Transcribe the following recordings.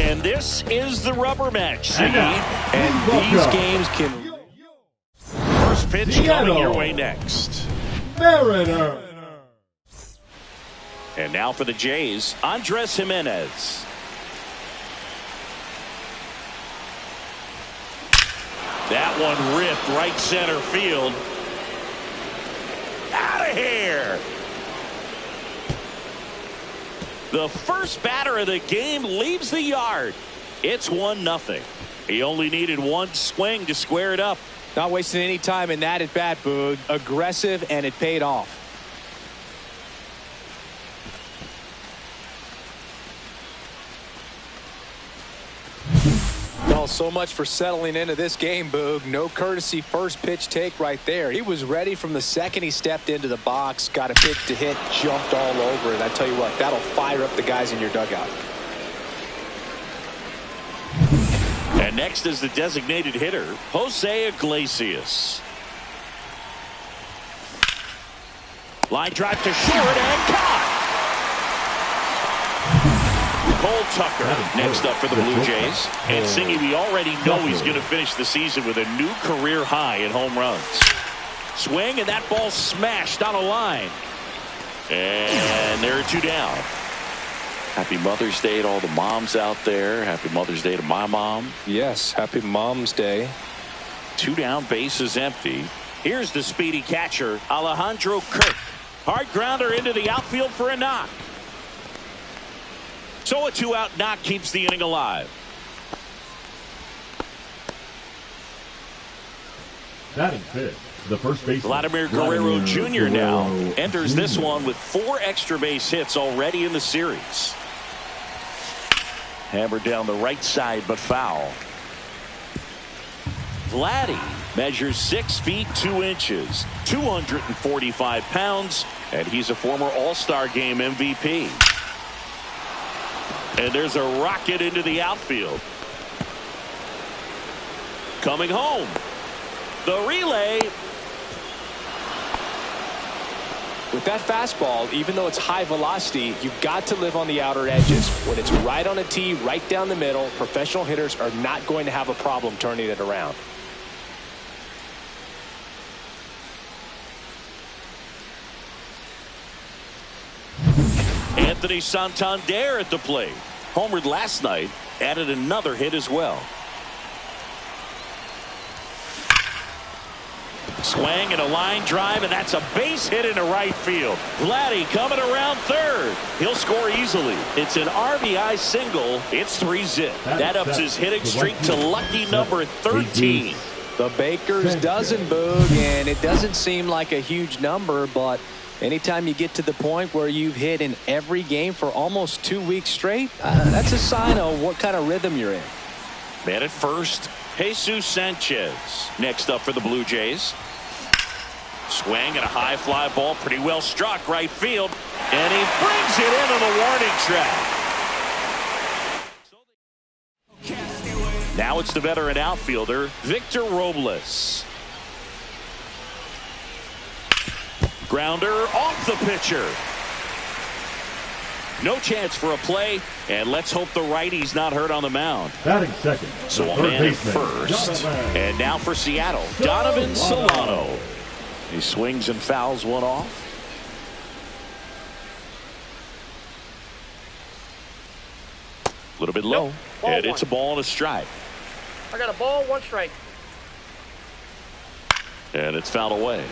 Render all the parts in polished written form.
And this is the rubber match, see? And these games can... First pitch coming your way next. Mariner. And now for the Jays, Andres Jimenez. That one ripped right center field. Out of here. The first batter of the game leaves the yard. It's 1-0. He only needed one swing to square it up. Not wasting any time in that at bat, Boog. Aggressive, and it paid off. Well, so much for settling into this game, Boog. No courtesy first pitch take right there. He was ready from the second he stepped into the box, got a pitch to hit, jumped all over it. I tell you what, that'll fire up the guys in your dugout. And next is the designated hitter, Jose Iglesias. Line drive to short and caught. Cole Tucker next up for the Blue Jays. And Singy, we already know he's going to finish the season with a new career high in home runs. Swing, and that ball smashed on a line. And there are two down. Happy Mother's Day to all the moms out there. Happy Mother's Day to my mom. Yes, happy Mom's Day. Two down, base is empty. Here's the speedy catcher, Alejandro Kirk. Hard grounder into the outfield for a knock. So a two-out knock keeps the inning alive. Batting fifth, the first baseman, Vladimir Guerrero Jr. now enters this one with 4 extra base hits already in the series. Hammered down the right side, but foul. Vladdy measures 6 feet 2 inches, 245 pounds, and he's a former All-Star Game MVP. And there's a rocket into the outfield. Coming home. The relay. With that fastball, even though it's high velocity, you've got to live on the outer edges. When it's right on a tee, right down the middle, professional hitters are not going to have a problem turning it around. Anthony Santander at the plate. Homered last night, added another hit as well. Swing and a line drive, and that's a base hit into right field. Vladdy coming around third. He'll score easily. It's an RBI single. It's 3-zip. That ups his hitting streak to lucky number 13. The Baker's dozen, Boog, and it doesn't seem like a huge number, but anytime you get to the point where you've hit in every game for almost 2 weeks straight, that's a sign of what kind of rhythm you're in. Man at first, Jesus Sanchez. Next up for the Blue Jays. Swing and a high fly ball, pretty well struck right field, and he brings it into the warning track. Now it's the veteran outfielder, Victor Robles. Grounder off the pitcher. No chance for a play, and let's hope the righty's not hurt on the mound. Batting second. So a man at first. And now for Seattle, Donovan Solano. He swings and fouls one off. A little bit low. And it's a ball and a strike. I got a ball, 1 strike. And it's fouled away.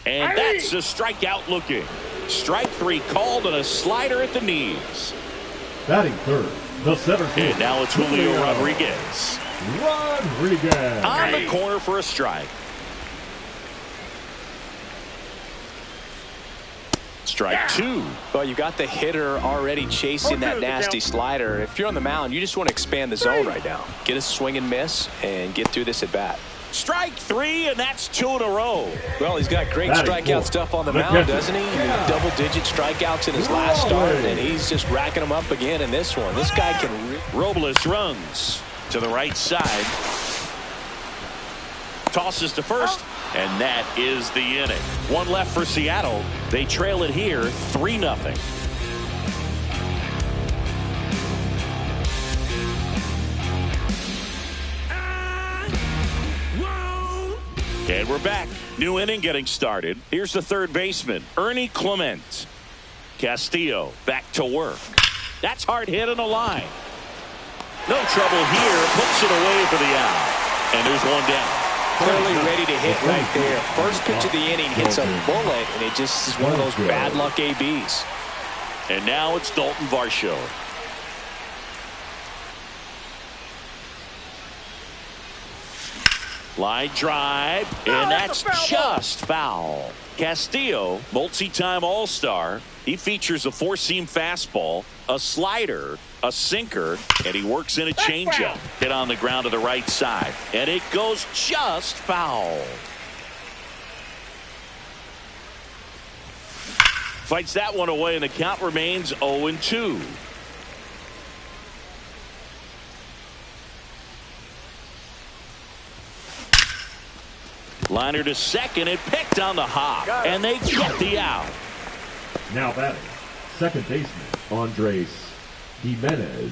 And that's a strikeout looking. Strike 3 called and a slider at the knees. Batting third, the center field. And now it's Julio Rodriguez. On the corner for a strike. Strike 2. Well, you got the hitter already chasing that nasty slider. If you're on the mound, you just want to expand the zone right now. Get a swing and miss and get through this at bat. Strike 3, and that's 2 in a row. Well, he's got great strikeout stuff on the mound, doesn't he? Double-digit strikeouts in his last start, and he's just racking them up again in this one. This guy can... Robles runs to the right side. tosses to first, and that is the inning. One left for Seattle. They trail it here 3-0. And we're back. New inning getting started. Here's the third baseman, Ernie Clement. Castillo back to work. That's hard hit on the line. No trouble here. Puts it away for the out. And there's one down. Clearly ready to hit right there. First pitch of the inning hits a bullet, and it just is one of those bad luck ABs. And now it's Dalton Varsho. Line drive, and that's just foul. Castillo, multi-time All-Star. He features a four-seam fastball, a slider, a sinker, and he works in a changeup. Hit on the ground to the right side, and it goes just foul. Fights that one away, and the count remains 0-2. Liner to second, and picked on the hop, and they get the out. Now batting, second baseman, Andres Jimenez.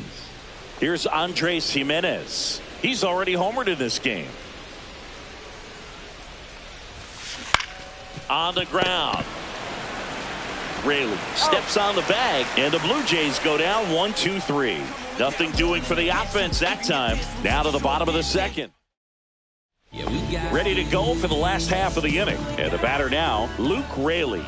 Here's Andres Jimenez. He's already homered in this game. On the ground. Raley steps on the bag, and the Blue Jays go down 1-2-3. Nothing doing for the offense that time. Now to the bottom of the second. Ready to go for the last half of the inning. And the batter now, Luke Raley.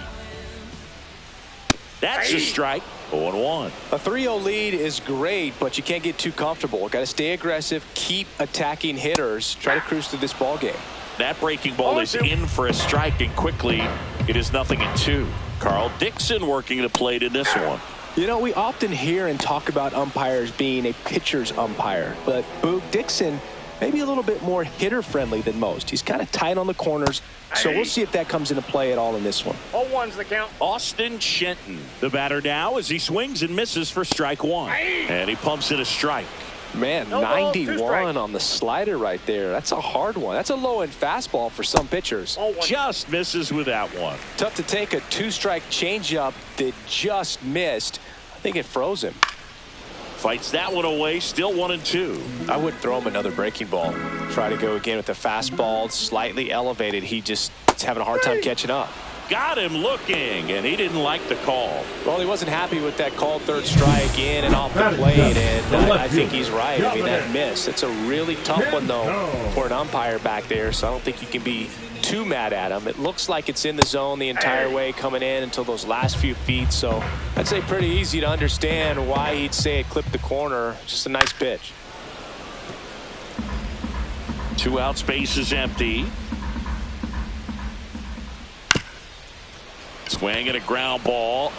That's a strike. 0-1. A 3-0 lead is great, but you can't get too comfortable. Got to stay aggressive, keep attacking hitters, try to cruise through this ball game. That breaking ball is in for a strike, and quickly it is 0-2. Carl Dixon working the plate in this one. You know, we often hear and talk about umpires being a pitcher's umpire, but Boog Dixon maybe a little bit more hitter-friendly than most. He's kind of tight on the corners, so we'll see if that comes into play at all in this one. 0-1's the count. Austin Shenton, the batter now, as he swings and misses for strike one. And he pumps in a strike. Man, No ball, 91 on the slider right there. That's a hard one. That's a low-end fastball for some pitchers. Just misses with that one. Tough to take a two-strike changeup that just missed. I think it froze him. Fights that one away, still 1-2. I wouldn't throw him another breaking ball. Try to go again with the fastball, slightly elevated. He just is having a hard time catching up. Got him looking, and he didn't like the call. Well, he wasn't happy with that called third strike in and off the plate, and I think he's right. I mean, that miss. It's a really tough one, though, for an umpire back there, so I don't think you can be too mad at him. It looks like it's in the zone the entire way coming in until those last few feet, so I'd say pretty easy to understand why he'd say it clipped the corner. Just a nice pitch. 2 outs, base is empty. Swing and a ground ball.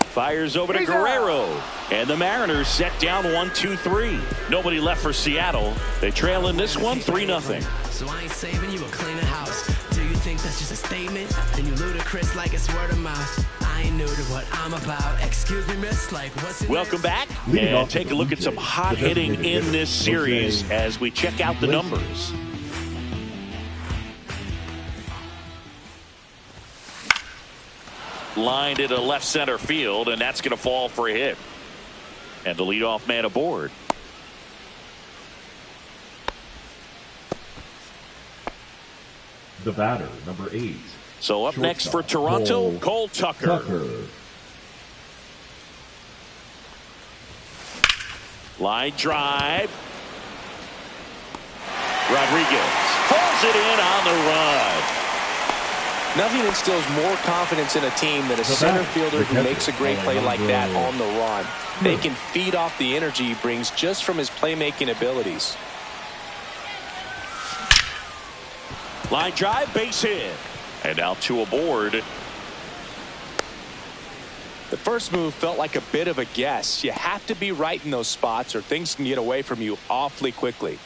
Fires over to Guerrero. And the Mariners set down 1-2-3. Nobody left for Seattle. They trail in this one 3-0. So I ain't saving you a cleaner house. Do you think that's just a statement? Then you ludicrous like it's word of mouth. I ain't new to what I'm about. Excuse me, miss, like what's it? Welcome back. And take a look at some hot hitting in this series as we check out the numbers. Lined into left center field, and that's going to fall for a hit. And the leadoff man aboard. The batter, number 8. So up next for Toronto, Cole Tucker. Line drive. Rodriguez pulls it in on the run. Nothing instills more confidence in a team than a center fielder who makes a great play like that on the run. They can feed off the energy he brings just from his playmaking abilities. Line drive, base hit. And now 2 aboard. The first move felt like a bit of a guess. You have to be right in those spots or things can get away from you awfully quickly.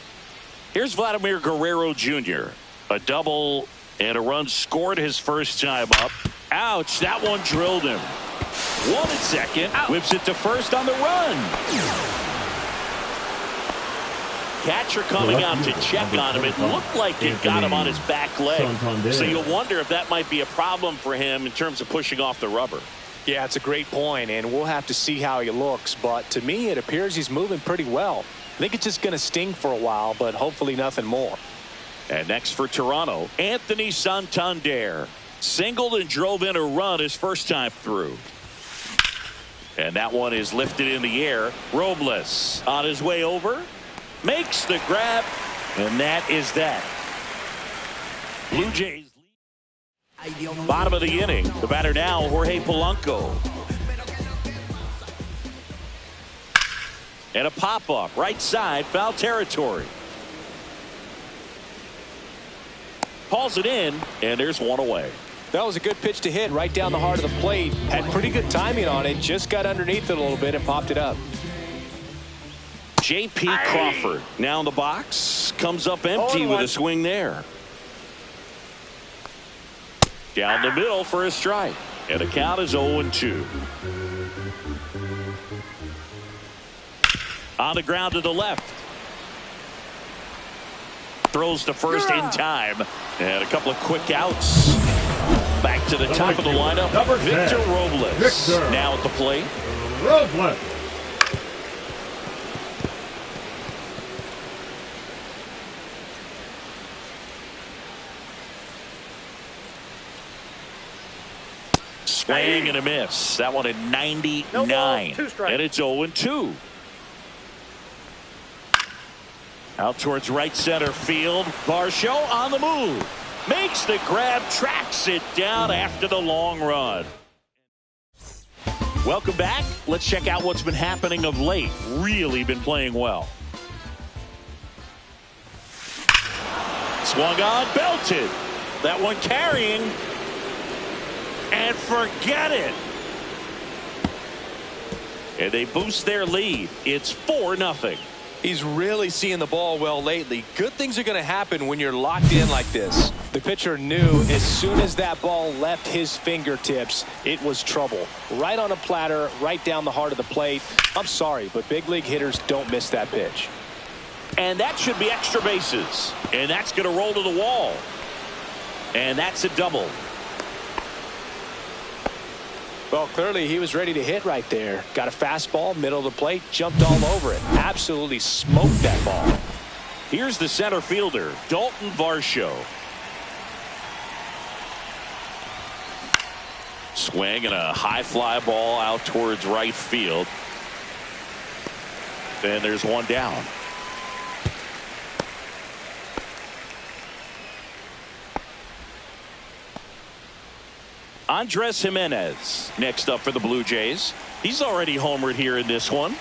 Here's Vladimir Guerrero Jr. A double and a run scored his first time up. Ouch, that one drilled him. 1 at second, whips it to first on the run. Catcher coming out to check on him. It looked like it got him on his back leg. So you'll wonder if that might be a problem for him in terms of pushing off the rubber. Yeah, it's a great point, and we'll have to see how he looks. But to me, it appears he's moving pretty well. I think it's just going to sting for a while, but hopefully nothing more. And next for Toronto, Anthony Santander. Singled and drove in a run his first time through. And that one is lifted in the air. Robles on his way over. Makes the grab. And that is that. Blue Jays. Bottom of the inning. The batter now, Jorge Polanco. And a pop-up. Right side. Foul territory. Hauls it in. And there's one away. That was a good pitch to hit right down the heart of the plate. Had pretty good timing on it. Just got underneath it a little bit and popped it up. J.P. Crawford now in the box. Comes up empty with a swing there. Down the middle for a strike. And the count is 0-2. On the ground to the left. Throws to first in time. And a couple of quick outs. Back to the top of the lineup. Victor Robles. Now at the plate. Robles. Swing and a miss. That one at 99. And it's 0-2. Out towards right center field. Varsho on the move. Makes the grab, tracks it down after the long run. Welcome back. Let's check out what's been happening of late. Really been playing well. Swung on, belted. That one carrying. And forget it. And they boost their lead. It's 4-0. He's really seeing the ball well lately. Good things are going to happen when you're locked in like this. The pitcher knew as soon as that ball left his fingertips, it was trouble. Right on a platter, right down the heart of the plate. I'm sorry, but big league hitters don't miss that pitch. And that should be extra bases. And that's going to roll to the wall. And that's a double. Well, clearly he was ready to hit right there. Got a fastball, middle of the plate, jumped all over it. Absolutely smoked that ball. Here's the center fielder, Dalton Varsho. Swing and a high fly ball out towards right field. Then there's one down. Andres Jimenez next up for the Blue Jays. He's already homered here in this one.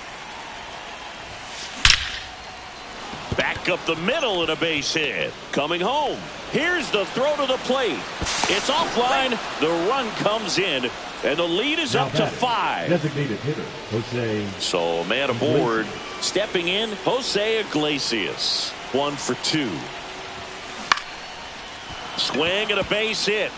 Back up the middle and a base hit. Coming home. Here's the throw to the plate. It's offline. The run comes in. And the lead is up to 5. Designated hitter, Jose. So man aboard. Stepping in, Jose Iglesias. 1 for 2. Swing and a base hit.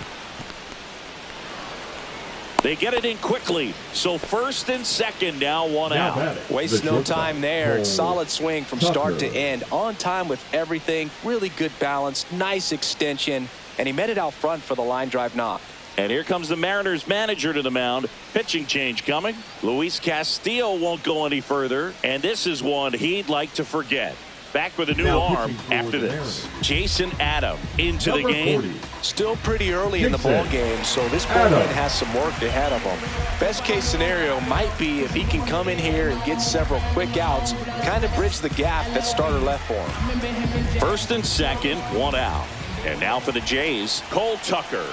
They get it in quickly. So first and second now, one out. Wastes no time there. Solid swing from start to end. On time with everything. Really good balance. Nice extension. And he met it out front for the line drive knock. And here comes the Mariners manager to the mound. Pitching change coming. Luis Castillo won't go any further. And this is one he'd like to forget. Back with a new arm after this. Jason Adam into the game. 40. Still pretty early in the ball game, so this bullpen has some work ahead of him. Best case scenario might be if he can come in here and get several quick outs, kind of bridge the gap that starter left for him. First and second, one out. And now for the Jays, Cole Tucker.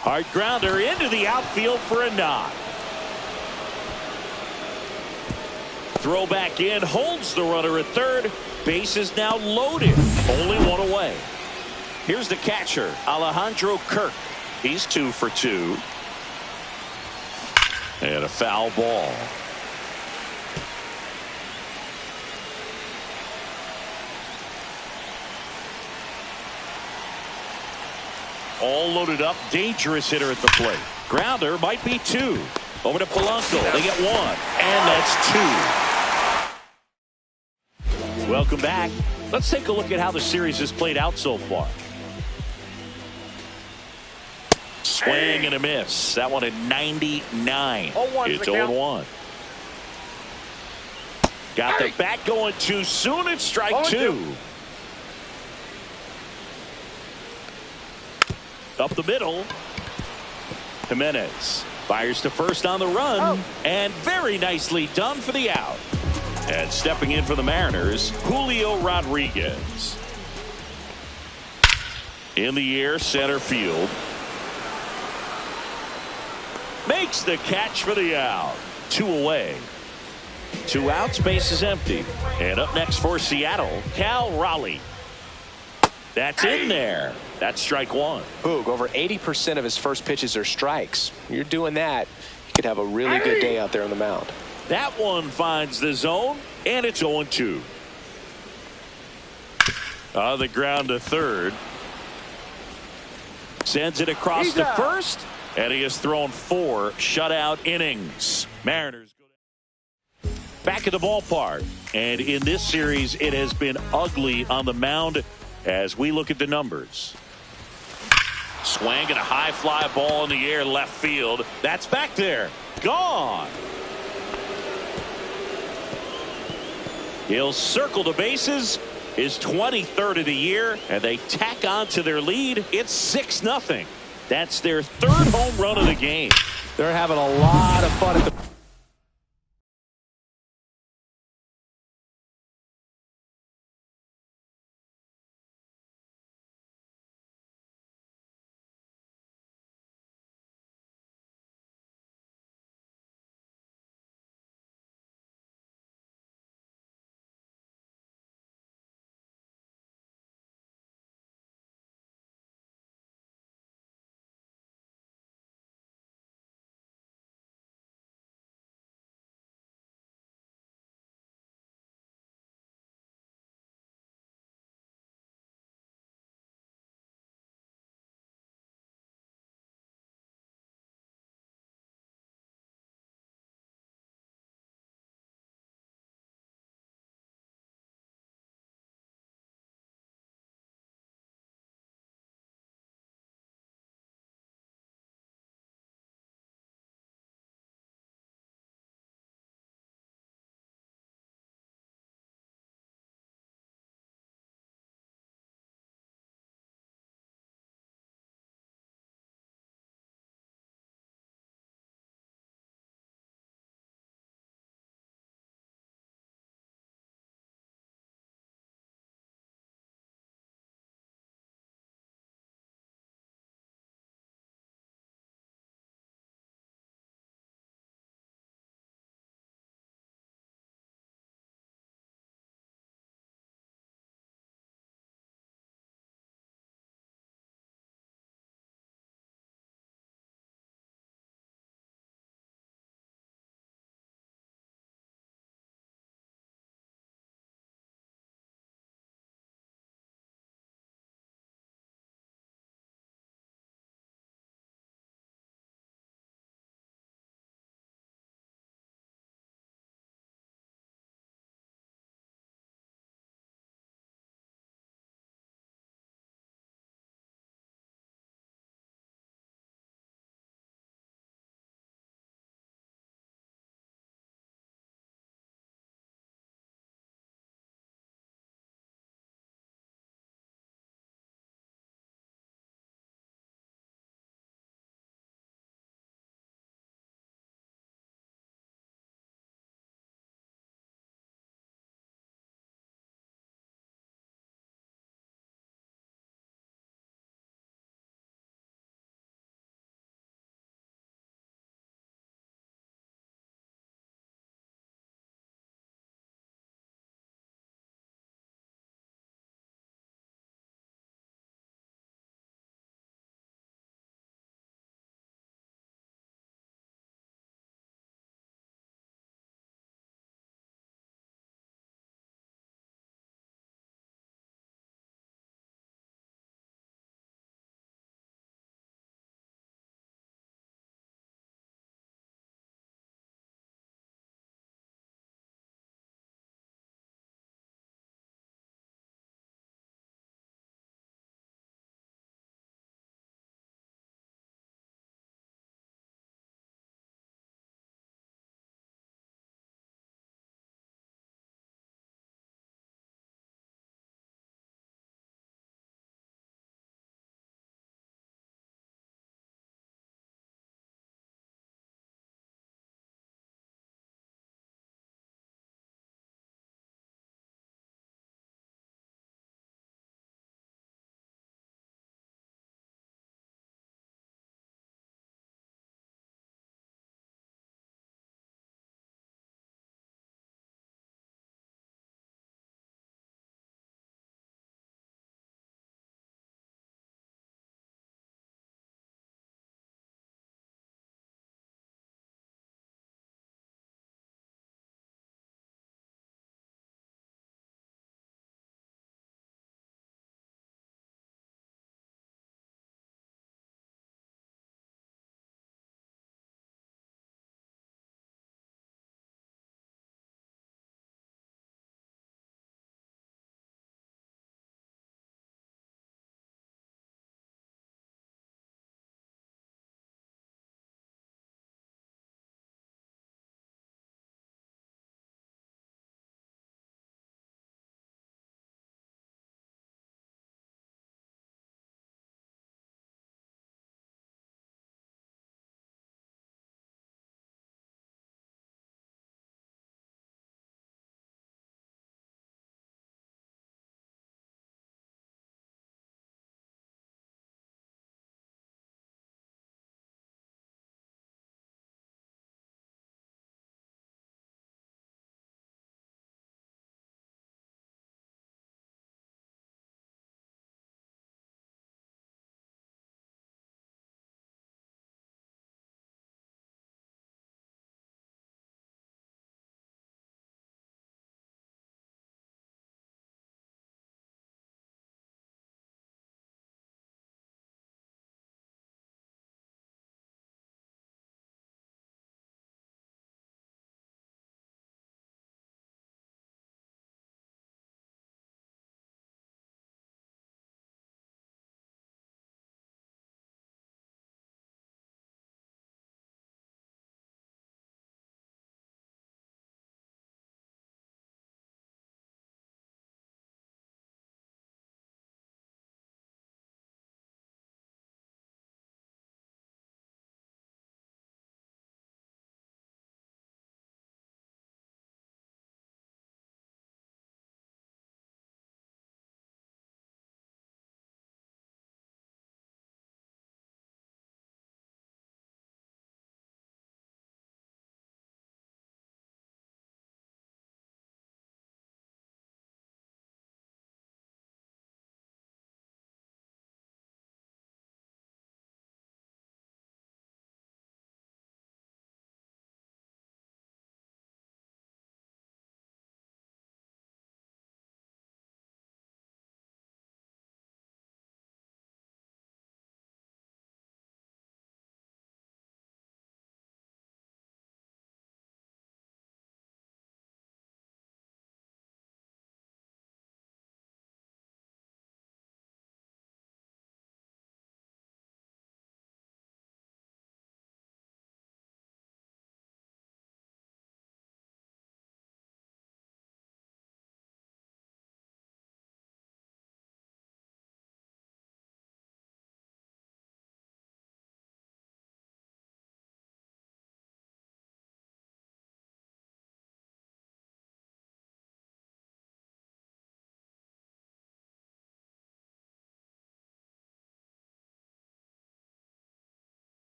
Hard grounder into the outfield for a knock. Throw back in, holds the runner at third. Base is now loaded. Only one away. Here's the catcher, Alejandro Kirk. He's 2 for 2. And a foul ball. All loaded up, dangerous hitter at the plate. Grounder might be 2. Over to Polanco. They get 1. And that's 2. Welcome back. Let's take a look at how the series has played out so far. Swing and a miss. That one at 99. It's 0-1. Got the bat going too soon. It's strike 2. Up the middle. Jimenez fires to first on the run. And very nicely done for the out. And stepping in for the Mariners, Julio Rodriguez. In the air, center field. Makes the catch for the out. 2 away. 2 outs, base is empty. And up next for Seattle, Cal Raleigh. That's in there. That's strike 1. Boog, over 80% of his first pitches are strikes. You're doing that, you could have a really good day out there on the mound. That one finds the zone, and it's 0-2. On the ground to third. Sends it across to first, and he has thrown 4 shutout innings. Mariners go back at the ballpark, and in this series, it has been ugly on the mound as we look at the numbers. Swing and a high fly ball in the air left field. That's back there. Gone. He'll circle the bases. His 23rd of the year, and they tack on to their lead. It's 6-0. That's their 3rd home run of the game. They're having a lot of fun at the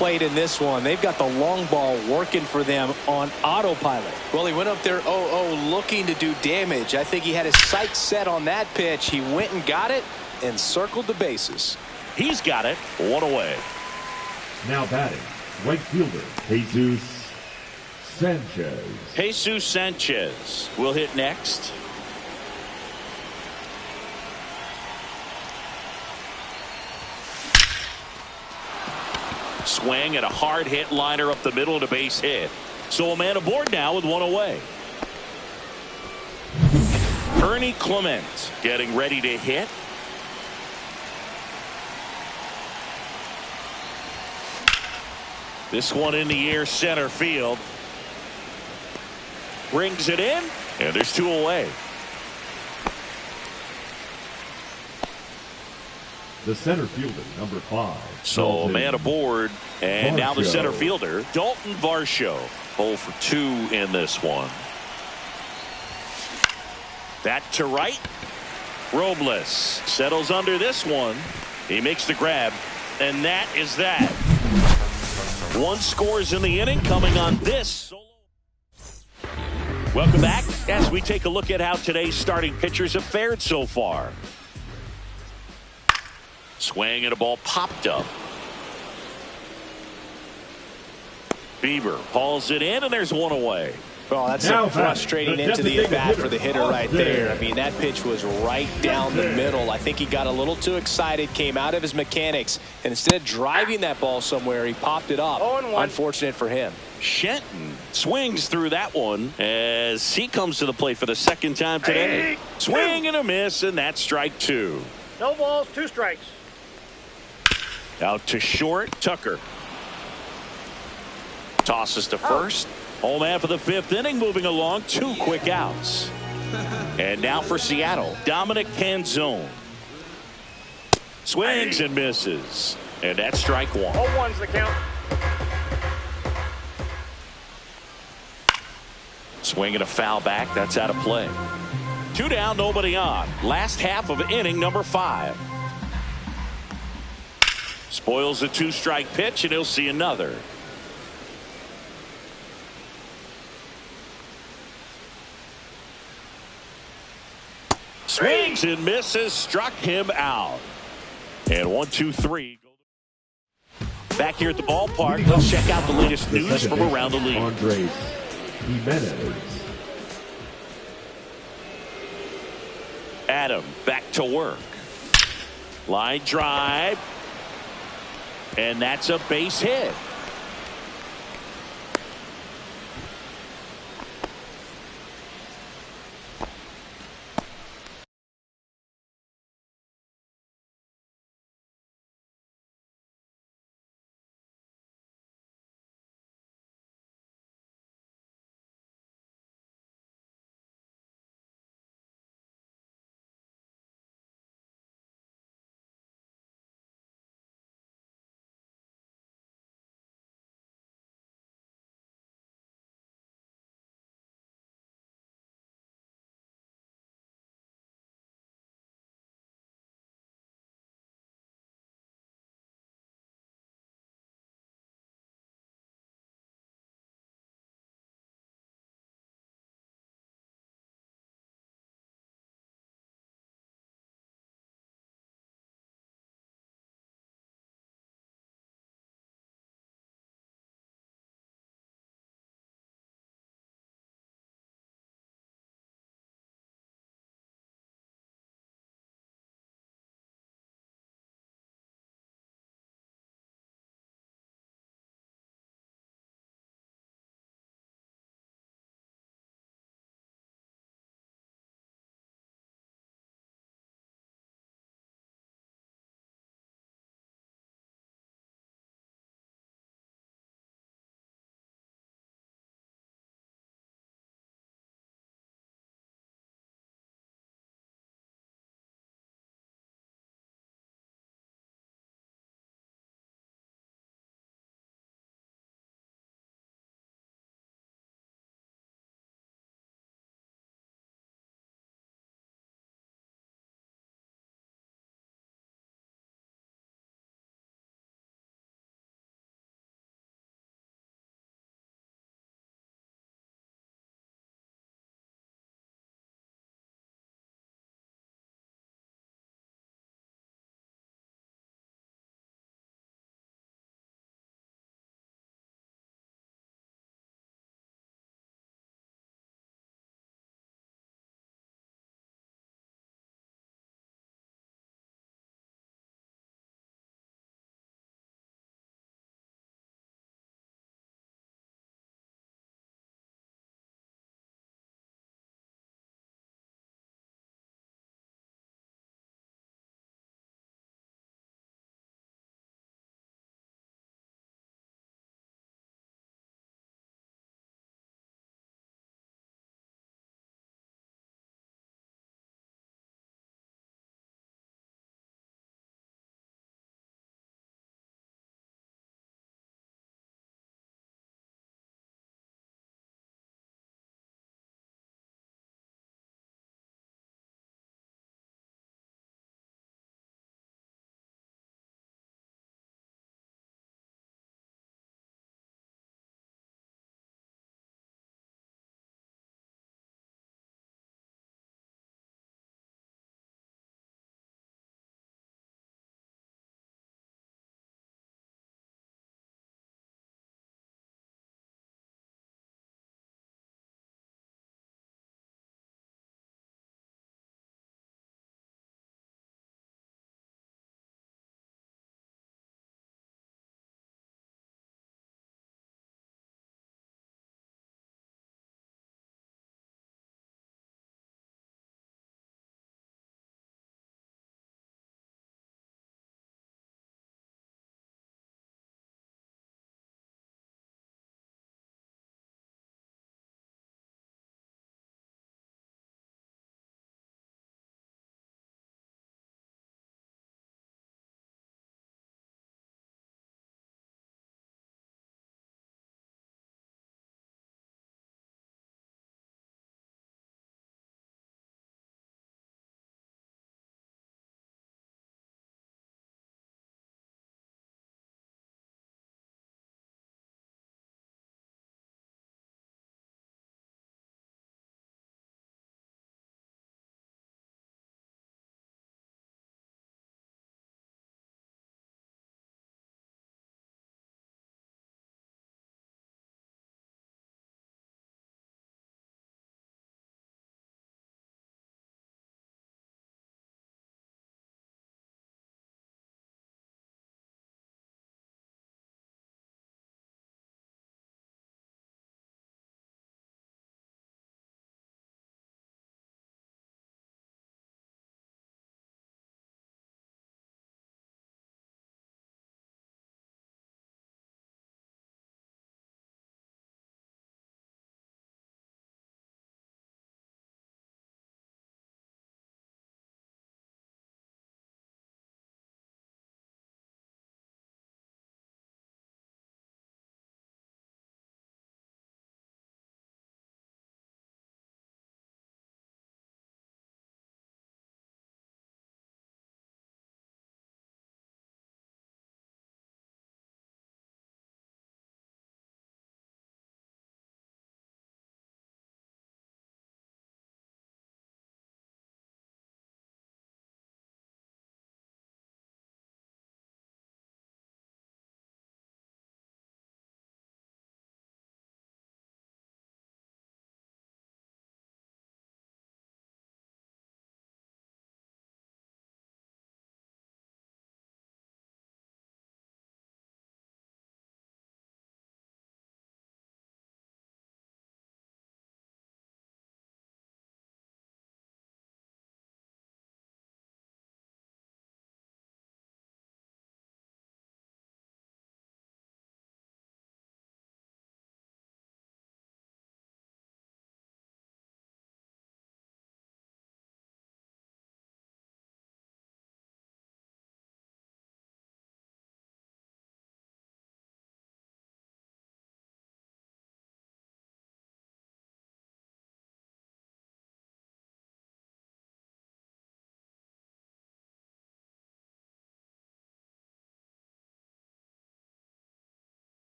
plate in this one. They've got the long ball working for them on autopilot. Well, he went up there 0-0 looking to do damage. I think he had his sights set on that pitch. He went and got it and circled the bases. He's got it. One away. Now batting, right fielder, Jesus Sanchez. Jesus Sanchez will hit next. Swing and a hard hit liner up the middle and a base hit. So a man aboard now with one away. Ernie Clement getting ready to hit. This one in the air, center field. Brings it in, and there's two away. The center fielder, number 5. So a man aboard, and now the center fielder, Dalton Varsho. 0 for 2 in this one. That to right. Robles settles under this one. He makes the grab, and that is that. One scores in the inning coming on this solo. Welcome back as we take a look at how today's starting pitchers have fared so far. Swing and a ball popped up. Bieber hauls it in, and there's one away. Well, that's a frustrating end to the at-bat for the hitter right there. I mean, that pitch was right down the middle. I think he got a little too excited, came out of his mechanics, and instead of driving that ball somewhere, he popped it up. Unfortunate for him. Shenton swings through that one as he comes to the plate for the second time today. Swing and a miss, and that's strike 2. No balls, 2 strikes. Out to short, Tucker. Tosses to first. Home man for the 5th inning, moving along, 2 quick outs. And now for Seattle, Dominic Canzone. Swings and misses. And that's strike 1. 0-1's the count. Swing and a foul back. That's out of play. 2 down, nobody on. Last half of inning number 5. Spoils a 2-strike pitch, and he'll see another. Swings and misses, struck him out. And 1, 2, 3. Back here at the ballpark, let's check out the latest news from around the league. Andres Jimenez. Adam back to work. Line drive. And that's a base hit.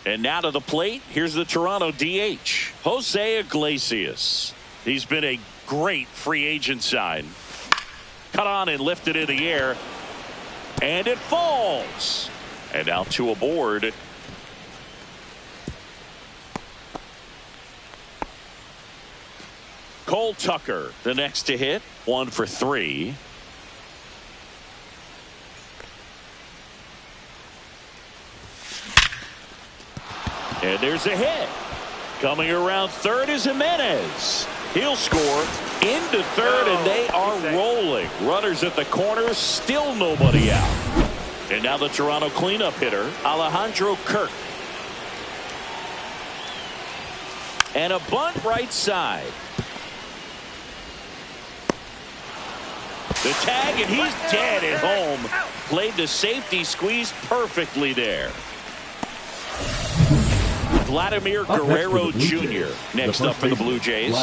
And now to the plate, here's the Toronto DH, Jose Iglesias. He's been a great free agent sign. Cut on and lifted in the air. And it falls. And now two aboard. Cole Tucker, the next to hit, 1 for 3. And there's a hit. Coming around third is Jimenez. He'll score into third, and they are rolling. Runners at the corner, still nobody out. And now the Toronto cleanup hitter, Alejandro Kirk. And a bunt right side. The tag, and he's dead at home. Played the safety squeeze perfectly there. Vladimir Guerrero Jr. next up for the Blue Jays.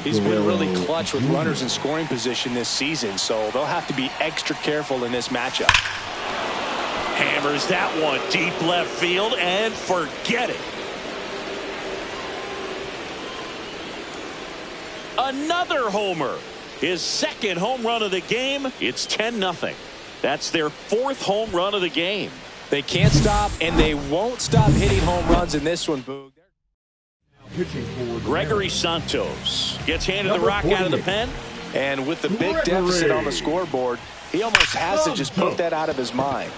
He's been really clutch with runners in scoring position this season, so they'll have to be extra careful in this matchup. Hammers that one deep left field, and forget it. Another homer. His second home run of the game. It's 10-0. That's their 4th home run of the game. They can't stop, and they won't stop hitting home runs in this one, Boog. Gregory Santos gets handed the rock out of the pen. And with the big deficit on the scoreboard, he almost has to just put that out of his mind.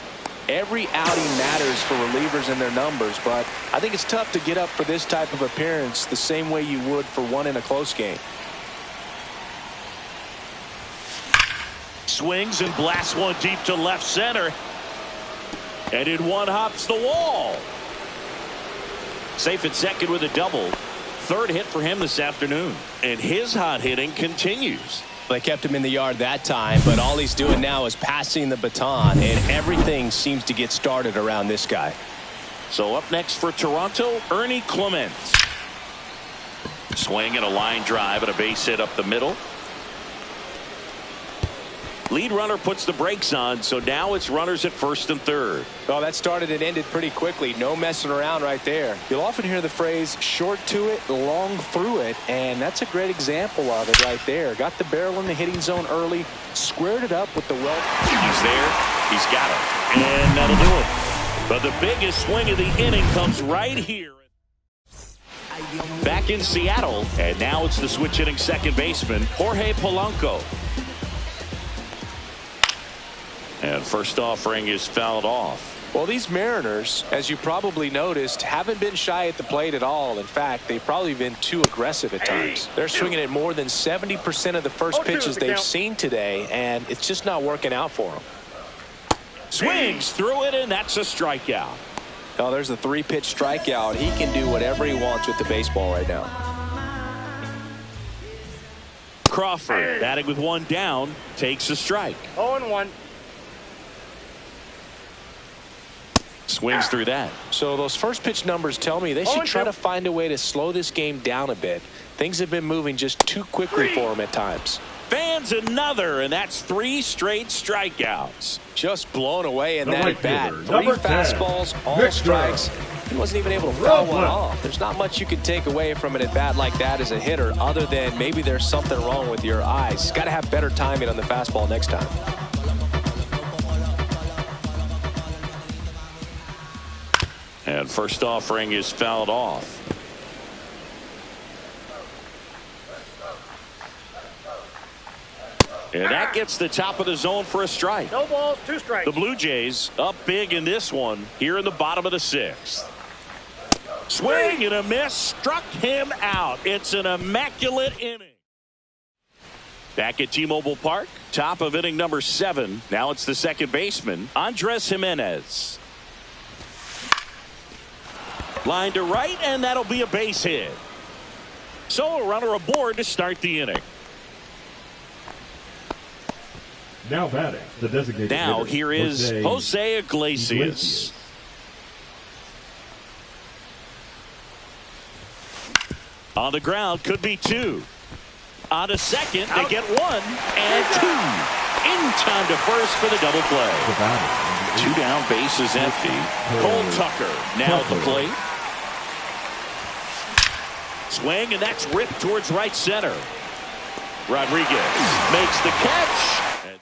Every outing matters for relievers and their numbers, but I think it's tough to get up for this type of appearance the same way you would for one in a close game. Swings and blasts one deep to left center. And in one hops the wall. Safe at second with a double. 3rd hit for him this afternoon. And his hot hitting continues. They kept him in the yard that time, but all he's doing now is passing the baton, and everything seems to get started around this guy. So up next for Toronto, Ernie Clement. Swing and a line drive and a base hit up the middle. Lead runner puts the brakes on, so now it's runners at first and third. Well, that started and ended pretty quickly. No messing around right there. You'll often hear the phrase short to it, long through it, and that's a great example of it right there. Got the barrel in the hitting zone early, squared it up with the well. He's there. He's got it. And that'll do it. But the biggest swing of the inning comes right here. Back in Seattle, and now it's the switch hitting second baseman, Jorge Polanco. And first offering is fouled off. Well, these Mariners, as you probably noticed, haven't been shy at the plate at all. In fact, they've probably been too aggressive at times. They're swinging at more than 70% of the first pitches they've seen today, and it's just not working out for them. Swings through it, and that's a strikeout. Oh, there's a 3-pitch strikeout. He can do whatever he wants with the baseball right now. Crawford, batting with one down, takes a strike. 0-1. Swings through that. So those first pitch numbers tell me they should try to find a way to slow this game down a bit. Things have been moving just too quickly for them at times. Fans another, and that's 3 straight strikeouts. Just blown away in that at bat. 3 fastballs, all strikes. He wasn't even able to foul one off. There's not much you can take away from an at bat like that as a hitter, other than maybe there's something wrong with your eyes. Got to have better timing on the fastball next time. And first offering is fouled off. And that gets the top of the zone for a strike. No balls, 2 strikes. The Blue Jays up big in this one here in the bottom of the 6th. Swing and a miss, struck him out. It's an immaculate inning. Back at T-Mobile Park, top of inning number 7. Now it's the second baseman, Andres Jimenez. Line to right, and that'll be a base hit. So a runner aboard to start the inning. Now batting, the designated Now hitter, here is Jose Iglesias. On the ground, could be 2. On to second, they get 1 and 2. In time to first for the double play. 2 down, bases empty. Cole Tucker now at the plate. Swing, and that's ripped towards right center. Rodriguez makes the catch. And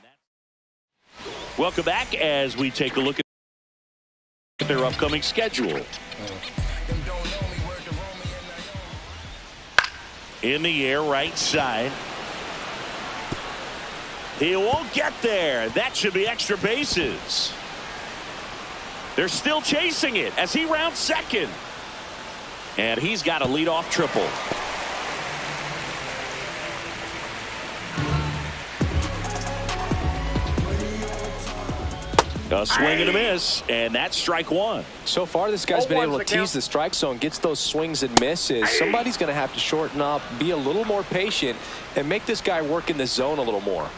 welcome back as we take a look at their upcoming schedule. In the air, right side. He won't get there. That should be extra bases. They're still chasing it as he rounds second. And he's got a leadoff triple. A swing and a miss, and that's strike one. So far, this guy's been able to tease the strike zone, gets those swings and misses. Somebody's going to have to shorten up, be a little more patient, and make this guy work in the zone a little more.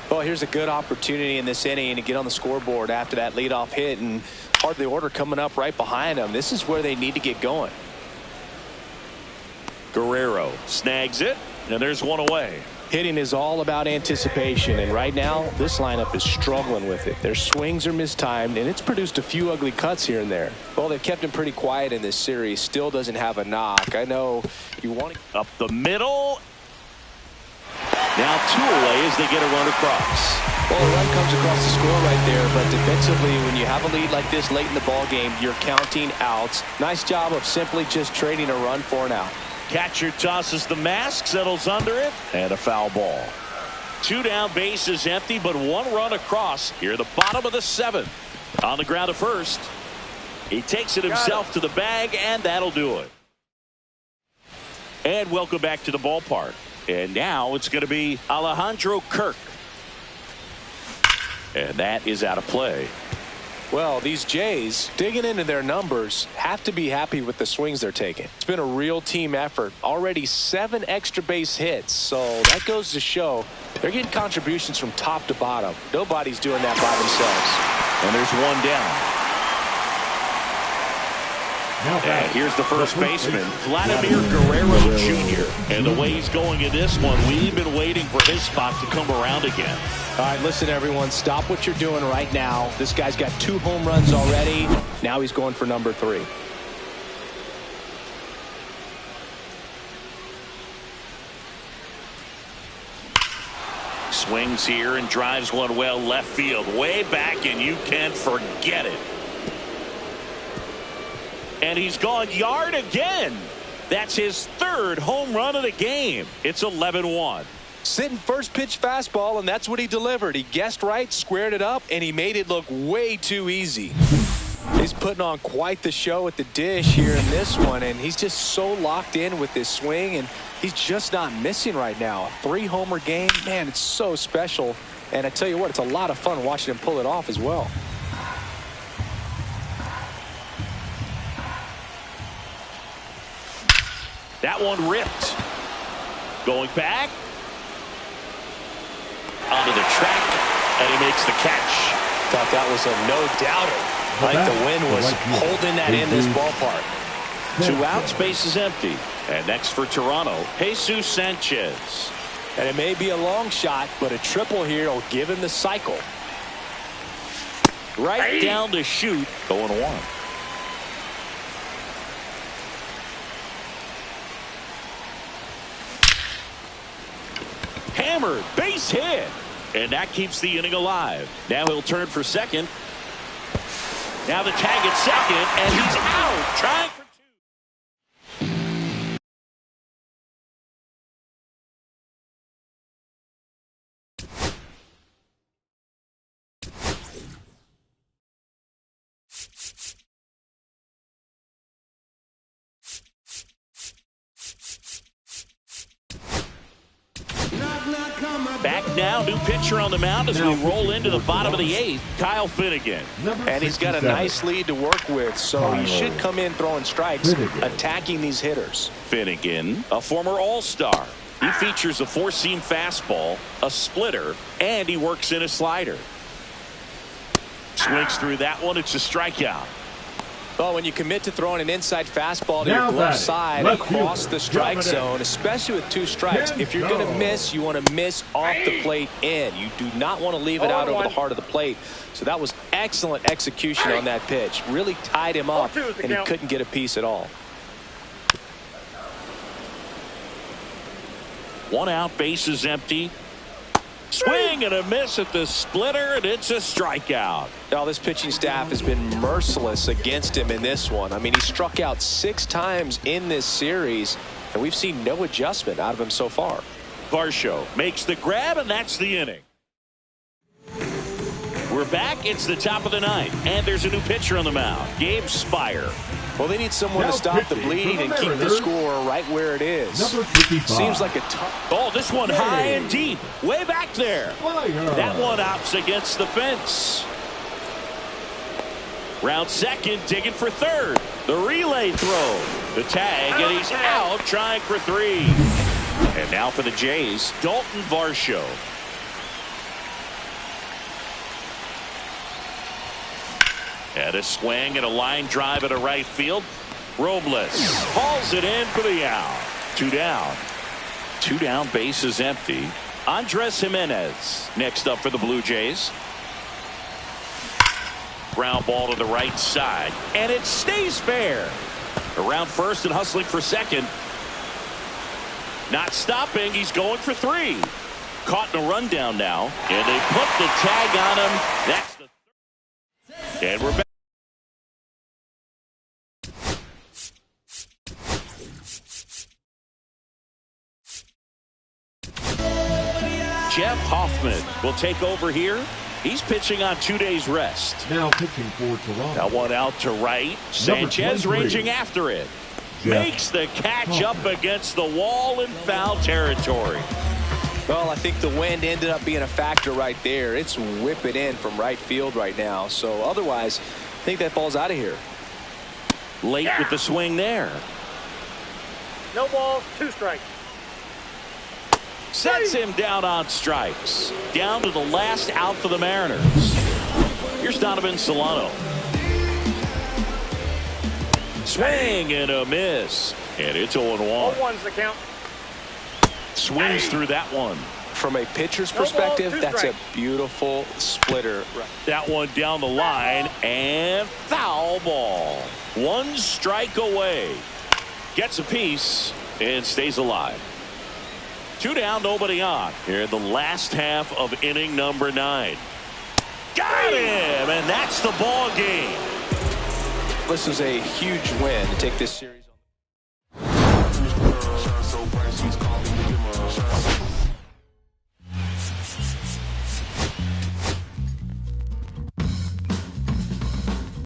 Well, here's a good opportunity in this inning to get on the scoreboard after that leadoff hit, and part of the order coming up right behind them. This is where they need to get going. Guerrero snags it, and there's one away. Hitting is all about anticipation, and right now this lineup is struggling with it. Their swings are mistimed, and it's produced a few ugly cuts here and there. Well, they've kept him pretty quiet in this series. Still doesn't have a knock. I know you want to... Up the middle. Now 2 away as they get a run across. Well, a run comes across the score right there, but defensively, when you have a lead like this late in the ball game, you're counting outs. Nice job of simply just trading a run for an out. Catcher tosses the mask, settles under it, and a foul ball. 2 down, bases empty, but 1 run across here at the bottom of the 7th. On the ground to first. He takes it himself to the bag, and that'll do it. And welcome back to the ballpark. And now it's going to be Alejandro Kirk. And that is out of play. Well, these Jays, digging into their numbers, have to be happy with the swings they're taking. It's been a real team effort. Already 7 extra base hits, so that goes to show they're getting contributions from top to bottom. Nobody's doing that by themselves. And there's 1 down. And here's the first baseman, Vladimir Guerrero Jr. And the way he's going in this one, we've been waiting for his spot to come around again. All right, listen, everyone, stop what you're doing right now. This guy's got 2 home runs already. Now he's going for number 3. Swings here and drives one well left field, way back, and you can forget it. And he's gone yard again. That's his 3rd home run of the game. It's 11-1. Sitting first pitch fastball, and that's what he delivered. He guessed right, squared it up, and he made it look way too easy. He's putting on quite the show at the dish here in this one, and he's just so locked in with this swing, and he's just not missing right now. A 3-homer game, man, it's so special. And I tell you what, it's a lot of fun watching him pull it off as well. That one ripped. Going back. Onto the track, and he makes the catch. Thought that was a no-doubter. Like the wind was holding that in this ballpark. 2 outs, base is empty. And next for Toronto, Jesus Sanchez. And it may be a long shot, but a triple here will give him the cycle. Right down to shoot, going 1. Hammered, base hit, and that keeps the inning alive. Now he'll turn for second. Now the tag at second, and he's out, trying for 2. Back now, new pitcher on the mound as we roll into the bottom of the 8th, Kyle Finnegan. And he's got a nice lead to work with, so he should come in throwing strikes, attacking these hitters. Finnegan, a former All-Star. He features a 4-seam fastball, a splitter, and he works in a slider. Swings through that one. It's a strikeout. Well, when you commit to throwing an inside fastball to Now your glove batting, side left across fielder, the strike John Madden. zone, especially with 2 strikes, if you're going to miss, you want to miss off the plate in. You do not want to leave it out over the heart of the plate. So that was excellent execution on that pitch. Really tied him up, and he couldn't get a piece at all. 1 out, bases empty. Swing and a miss at the splitter, and it's a strikeout. Now, this pitching staff has been merciless against him in this one. I mean, he struck out 6 times in this series, and we've seen no adjustment out of him so far. Varsho makes the grab, and that's the inning. We're back. It's the top of the 9th, and there's a new pitcher on the mound, Gabe Spire. Well, they need someone to stop the bleeding and keep the score right where it is. Number 55. Seems like a tough. Oh, this one high and deep, way back there. Fire. That one out's against the fence. Round second, digging for third. The relay throw. The tag, and he's out trying for 3. And now for the Jays, Dalton Varsho. And a swing and a line drive at a right field. Robles hauls it in for the out. 2 down. 2 down, base is empty. Andres Jimenez next up for the Blue Jays. Ground ball to the right side, and it stays fair. Around first and hustling for second. Not stopping, he's going for 3. Caught in a rundown now, and they put the tag on him. That's the and we're back. Jeff Hoffman will take over here. He's pitching on 2 days rest. Now pitching for Toronto. Now 1 out to right. Sanchez ranging after it. Makes the catch up against the wall in foul territory. Well, I think the wind ended up being a factor right there. It's whipping in from right field right now. So otherwise, I think that ball's out of here. Late with the swing there. No balls, 2 strikes. Sets him down on strikes. Down to the last out for the Mariners. Here's Donovan Solano. Swing and a miss. And it's 0-1. 0-1's the count. Swings through that one. From a pitcher's perspective, that's a beautiful splitter. That one down the line, and foul ball. 1 strike away. Gets a piece and stays alive. 2 down, nobody on. Here in the last half of inning number 9. Got him, and that's the ball game. This is a huge win to take this series.